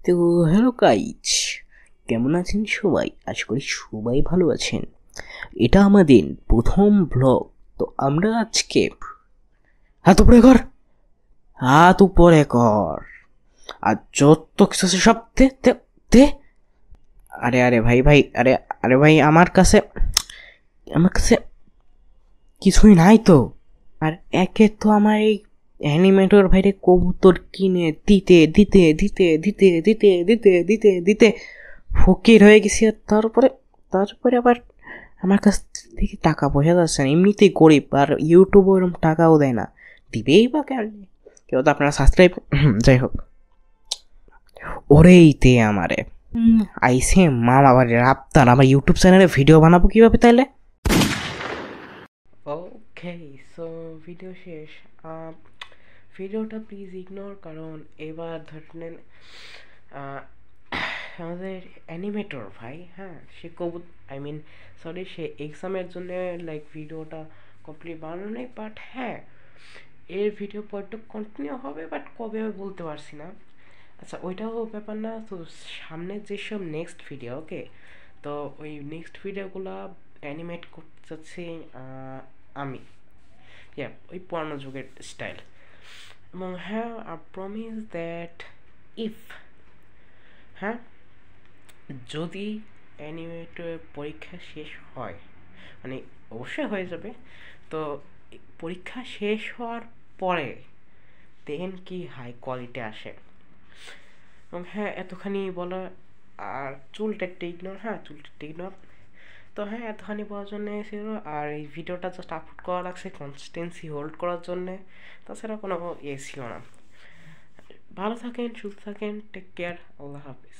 তো hello guys, কেমন আছেন সবাই? আশা করি সবাই ভালো আছেন। এটা আমাদের প্রথম ব্লগ। তো আমরা আজকে হাত উপরে কর, হাত উপরে কর, আর যত কিছু আছে সব দে দে দে। আরে আরে ভাই ভাই, আরে আরে ভাই, আমার কাছে কিছুই নাই তো। আর একে তো আমার এই অ্যানিমেটর ভাইরে কবুতর কিনে দিতে দিতে দিতে দিতে দিতে দিতে দিতে দিতে ফকির হয়ে গেছি। আর তারপরে আবার আমার কাছ থেকে টাকা পয়সা যাচ্ছে না, এমনিতেই গরিব, আর ইউটিউবও এরকম টাকাও দেয় না, দিবেই বা কেমনি? কেউ তো আপনারা সাবস্ক্রাইব যাই হোক, ওরেই তে আমারে আইসে মামা বাড়ির আবদার, আমার ইউটিউব চ্যানেলে ভিডিও বানাবো কিভাবে তাইলে? ওকে, সো ভিডিও শেষ। ভিডিওটা প্লিজ ইগনোর, কারণ এবার ধরেন আমাদের অ্যানিমেটর ভাই, হ্যাঁ, সে সরি, সে এক্সামের জন্য লাইক ভিডিওটা কমপ্লিট বানানো নেই, বাট হ্যাঁ, এর ভিডিও পরটা কন্টিনিউ হবে, বাট কবে আমি বলতে পারছি না। আচ্ছা, ওইটাও ব্যাপার না। তো সামনে যেসব নেক্সট ভিডিও, ওকে, তো ওই নেক্সট ভিডিওগুলো অ্যানিমেট করতে চাচ্ছি আমি, ওই পুরানো যুগের স্টাইল। এবং হ্যাঁ, আই প্রমিস দ্যাট ইফ, হ্যাঁ, যদি অ্যানিমেটের পরীক্ষা শেষ হয়, মানে অবশ্যই হয়ে যাবে, তো পরীক্ষা শেষ হওয়ার পরে দেন কি হাই কোয়ালিটি আসে। এবং হ্যাঁ, এতখানি বলা। আর চুলটা একটু ইগনোর, হ্যাঁ, চুলটা একটু ইগনোর। তো হ্যাঁ, এতখানি বলার জন্য ছিল। আর এই ভিডিওটা জাস্ট আপলোড করা লাগছে কনসিস্টেন্সি হোল্ড করার জন্যে, তাছাড়া কোনো ছিল না। ভালো থাকেন, সুস্থ থাকেন, টেক কেয়ার, আল্লাহ হাফিজ।